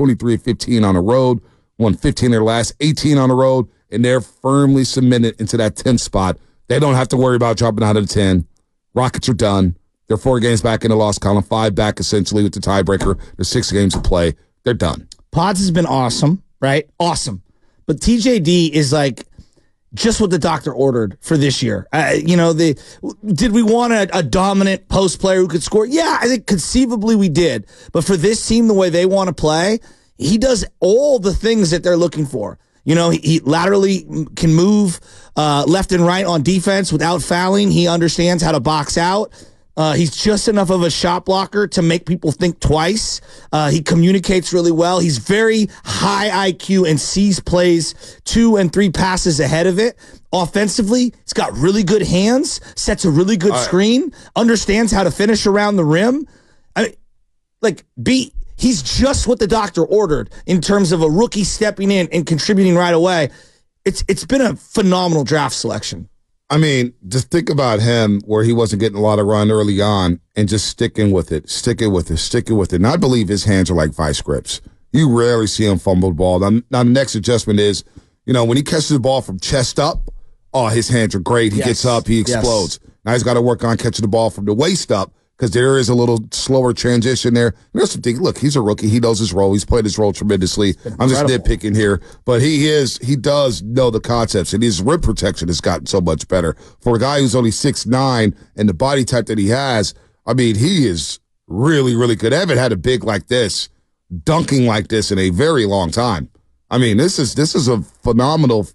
23-15 on the road, won 15 of their last 18 on the road, and they're firmly cemented into that 10th spot. They don't have to worry about dropping out of the 10. Rockets are done. They're 4 games back in the loss column, 5 back essentially with the tiebreaker. There's 6 games to play. They're done. Pods has been awesome, right? Awesome. But TJD is like just what the doctor ordered for this year. Did we want a dominant post player who could score? Yeah, I think conceivably we did. But for this team, the way they want to play, he does all the things that they're looking for. He laterally can move left and right on defense without fouling. He understands how to box out. He's just enough of a shot blocker to make people think twice. He communicates really well. He's very high IQ and sees plays 2 and 3 passes ahead of it. Offensively, he's got really good hands, sets a really good screen, understands how to finish around the rim. He's just what the doctor ordered in terms of a rookie stepping in and contributing right away. It's been a phenomenal draft selection. I mean, just think about him where he wasn't getting a lot of run early on and just sticking with it. And I believe his hands are like vice grips. You rarely see him fumble the ball. Now the next adjustment is, when he catches the ball from chest up, his hands are great. He gets up, he explodes. Now he's got to work on catching the ball from the waist up, because there is a little slower transition there. There's some things. Look, he's a rookie. He knows his role. He's played his role tremendously. I'm just nitpicking here. But he does know the concepts, and his rim protection has gotten so much better. For a guy who's only 6'9", and the body type that he has, I mean, he is really, really good. I haven't had a big like this, dunking like this in a very long time. I mean, this is a phenomenal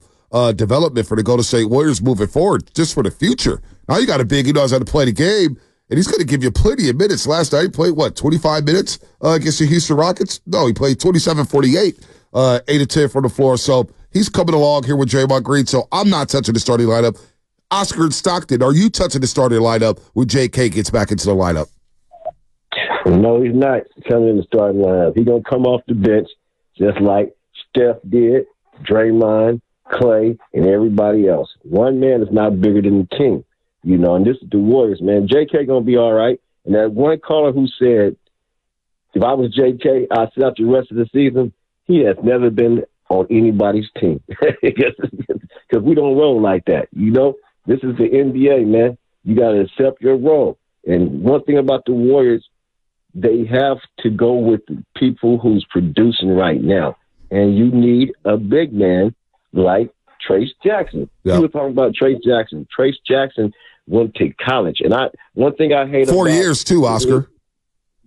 development for the Golden State Warriors moving forward, just for the future. Now you got a big, he knows how to play the game. And he's going to give you plenty of minutes. Last night, he played, 25 minutes against the Houston Rockets? No, he played 27-48, 8 of 10 from the floor. So he's coming along here with Draymond Green. So I'm not touching the starting lineup. Oscar and Stockton, are you touching the starting lineup when J.K. gets back into the lineup? No, he's not coming in the starting lineup. He's going to come off the bench just like Steph did, Draymond, Clay, and everybody else. One man is not bigger than the team. And this is the Warriors, man. J.K. going to be all right. And that one caller who said, if I was J.K., I'd sit out the rest of the season, he has never been on anybody's team. Because we don't roll like that. This is the NBA, man. You got to accept your role. And one thing about the Warriors, they have to go with the people who's producing right now. And you need a big man like Trayce Jackson. Yep. You were talking about Trayce Jackson. Trayce Jackson went to college. And one thing I hate 4 years too, Oscar.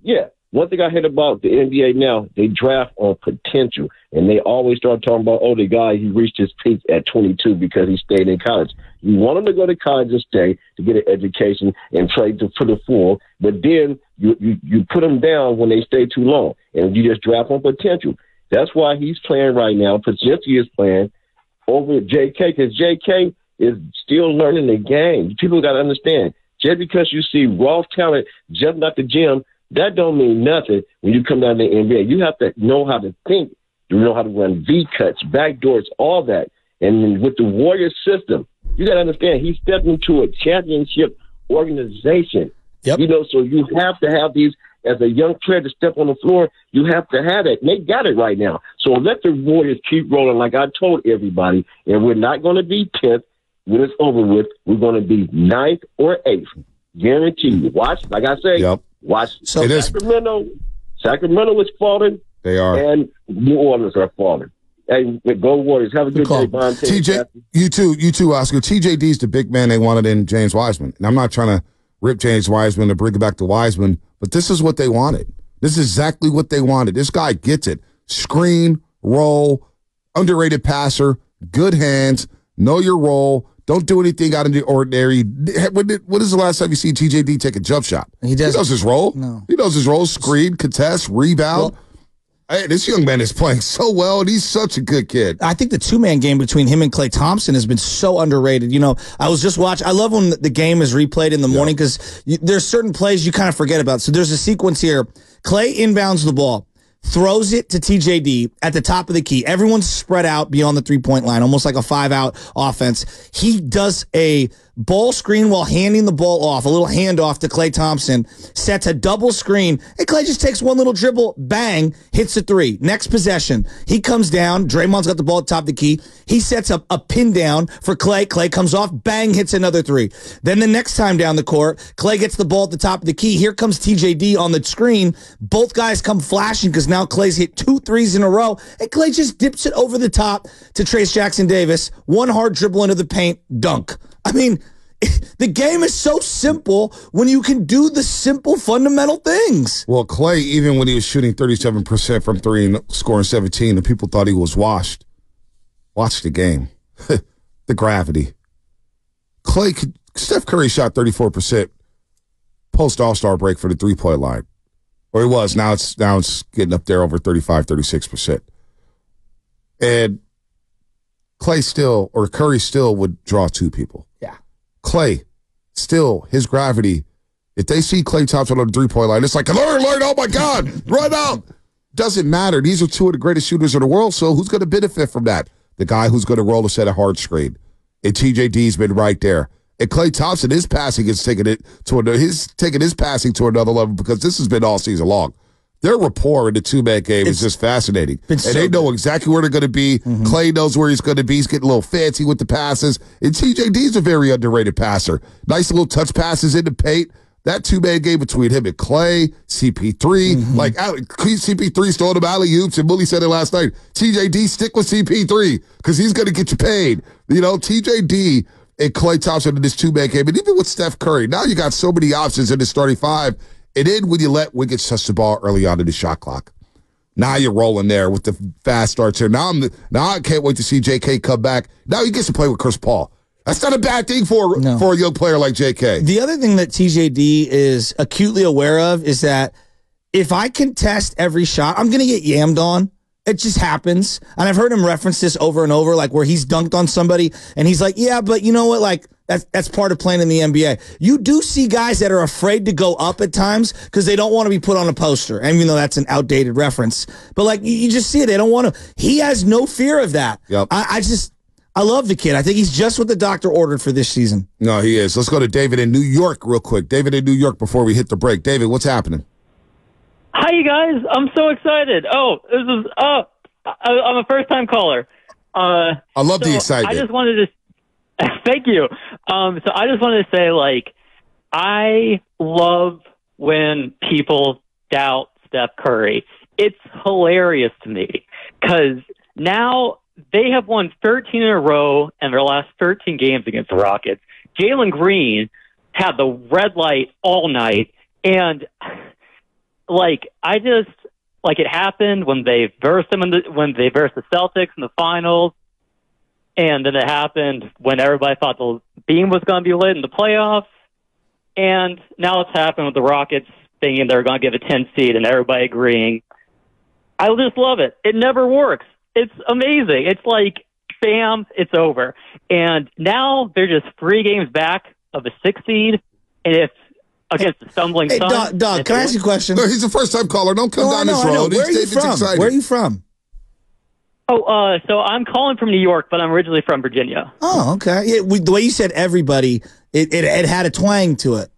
Yeah. One thing I hate about the NBA now, they draft on potential. And they always start talking about, the guy, he reached his peak at 22 because he stayed in college. You want him to go to college and stay to get an education and play for the full, but then you put them down when they stay too long. And you just draft on potential. That's why he's playing right now. Pazinski is playing over J.K. because J.K. is still learning the game. People got to understand, just because you see raw talent jumping out the gym, that don't mean nothing when you come down to the NBA. You have to know how to think. You know how to run V-cuts, backdoors, all that. And with the Warriors system, you got to understand, he stepped into a championship organization. Yep. So you have to have these. As a young player to step on the floor, you have to have it. And they got it right now. So let the Warriors keep rolling like I told everybody. And we're not going to be 10th when it's over with. We're going to be 9th or 8th. Guaranteed. Watch, like I say, watch. So Sacramento is falling. They are. And New Orleans are falling. Hey, go Warriors. Have a good day, Bon. TJ, you too, Oscar. TJD's the big man they wanted in James Wiseman. And I'm not trying to rip James Wiseman or bring it back to Wiseman, but this is what they wanted. This is exactly what they wanted. This guy gets it. Screen, roll, underrated passer, good hands, know your role, don't do anything out of the ordinary. When is the last time you see TJD take a jump shot? He knows his role. No. He knows his role. Screen, contest, rebound. Well, hey, this young man is playing so well, and he's such a good kid. I think the two-man game between him and Klay Thompson has been so underrated. I was just watching. I love when the game is replayed in the morning because there's certain plays you kind of forget about. So there's a sequence here. Klay inbounds the ball, throws it to TJD at the top of the key. Everyone's spread out beyond the three-point line, almost like a 5-out offense. He does a ball screen while handing the ball off, a little handoff to Klay Thompson, sets a double screen, and Klay just takes one little dribble, bang, hits a three. Next possession, he comes down, Draymond's got the ball at the top of the key, he sets up a pin down for Klay, Klay comes off, bang, hits another three. Then the next time down the court, Klay gets the ball at the top of the key, here comes TJD on the screen, both guys come flashing because now Klay's hit 2 threes in a row, and Klay just dips it over the top to Trayce Jackson-Davis, one hard dribble into the paint, dunk. I mean, the game is so simple when you can do the simple fundamental things. Well, Klay, even when he was shooting 37% from three and scoring 17, the people thought he was washed. Watch the game. The gravity. Steph Curry shot 34% post All-Star break for the three-point line. Or he was. Now it's getting up there over 35, 36%. And Curry still would draw two people. Yeah. Klay, still, his gravity. If they see Klay Thompson on the three-point line, it's like, alert, oh my God, run out. Doesn't matter. These are two of the greatest shooters in the world, so who's going to benefit from that? The guy who's going to roll a set of hard screen. And TJD's been right there. And Klay Thompson, his passing is taking his passing to another level because this has been all season long. Their rapport in the two-man game is just fascinating. And they know exactly where they're going to be. Mm-hmm. Klay knows where he's going to be. He's getting a little fancy with the passes. And TJD's a very underrated passer. Nice little touch passes in the paint. That two-man game between him and Klay, CP3, like CP3's throwing him alley-oops, and Willie said it last night. TJD, stick with CP3 because he's going to get you paid. You know, TJD and Klay Thompson in this two-man game, and even with Steph Curry, now you got so many options in the starting five. And then when you let Wiggins touch the ball early on in the shot clock, now you're rolling there with the fast starts here. Now I can't wait to see JK come back. Now he gets to play with Chris Paul. That's not a bad thing for a young player like JK. The other thing that TJD is acutely aware of is that if I contest every shot, I'm going to get yammed on. It just happens. And I've heard him reference this over and over, like where he's dunked on somebody and he's like, yeah, but you know what? Like that's part of playing in the NBA. You do see guys that are afraid to go up at times because they don't want to be put on a poster. And even though that's an outdated reference, but like you just see it. They don't want to. He has no fear of that. Yep. I love the kid. I think he's just what the doctor ordered for this season. No, he is. Let's go to David in New York real quick. David in New York before we hit the break. David, what's happening? Hi, you guys. I'm so excited. I'm a first-time caller. I love the excitement. I just wanted to thank you. So I just wanted to say, like, I love when people doubt Steph Curry. It's hilarious to me because now they have won 13 in a row in their last 13 games against the Rockets. Jalen Green had the red light all night, and it happened when they versed the Celtics in the finals, and then it happened when everybody thought the beam was going to be lit in the playoffs, and now it's happened with the Rockets thinking they're going to give a 10 seed and everybody agreeing. I just love it. It never works. It's amazing. It's like, bam, it's over. And now they're just 3 games back of a 6 seed, and if against the stumbling Suns. Doug, can I ask you a question? No, he's a first-time caller. Don't come down this road. Where are you from? Excited. Where are you from? So I'm calling from New York, but I'm originally from Virginia. Oh, okay. Yeah, the way you said everybody, it had a twang to it.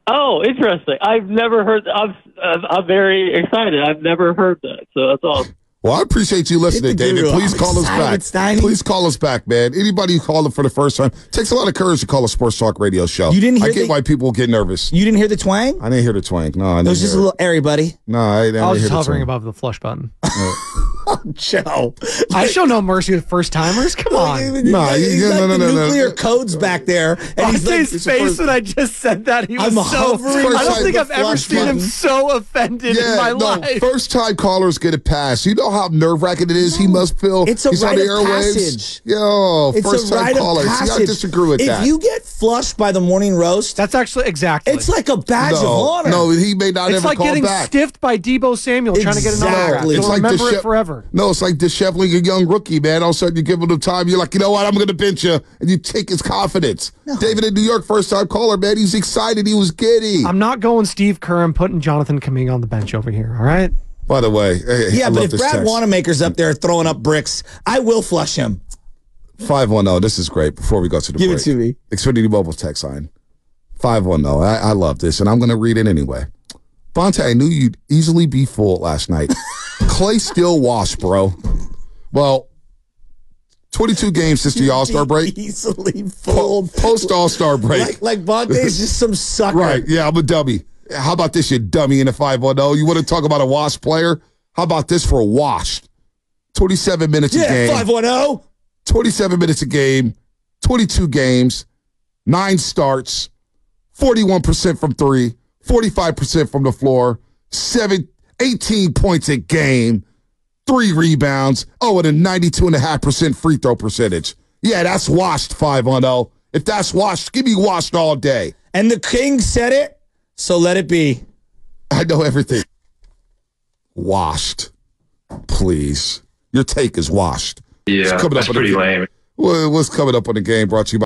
Oh, interesting. I've never heard. I'm very excited. I've never heard that, so that's awesome. Well, I appreciate you listening, David. Please call us back. Please call us back, man. Anybody who called it for the first time, takes a lot of courage to call a sports talk radio show. You didn't hear I get why people get nervous. You didn't hear the twang? I didn't hear the twang. No, I didn't. It was just a little airy, buddy. No, I didn't. I was just hovering above the flush button. Joe, I show no mercy with first timers. Come on, no, nuclear codes back there. And he's like, his face when I just said that, he was so. I don't think I've ever seen him so offended in my life. First time callers get a pass. You know how nerve wracking it is. He must feel. It's a rite of passage. Yo, first time callers. See, I disagree with that. If you get flushed by the morning roast, that's actually exactly. It's like a badge of honor. No, he may not ever call back. It's like getting stiffed by Debo Samuel trying to get an autograph. You'll remember it forever. No, it's like disheveling a young rookie, man. All of a sudden, you give him the time. You're like, you know what? I'm going to bench you. And you take his confidence. No. David in New York, first-time caller, man. He's excited. He was giddy. I'm not going Steve Kerr and putting Jonathan Kuminga on the bench over here, all right? By the way, but if Brad Wanamaker's up there throwing up bricks, I will flush him. 510. This is great. Before we go to the Give break. it to me. Xfinity Mobile text line. 510. I love this, and I'm going to read it anyway. Bonte, I knew you'd easily be full last night. Clay still washed, bro. Well, 22 games since the All-Star break. Easily fooled. Post All-Star break. Like Bonte's just some sucker. Right. Yeah, I'm a dummy. How about this, you dummy in the 510? You want to talk about a washed player? How about this for a washed? 27 minutes a game. 510. 27 minutes a game. 22 games. 9 starts. 41% from 3. 45% from the floor. 18 points a game. 3 rebounds. Oh, and a 92.5% free throw percentage. Yeah, that's washed, 510. If that's washed, give me washed all day. And the king said it, so let it be. I know everything. Washed. Please. Your take is washed. Yeah, that's pretty lame. What's coming up on the game brought to you by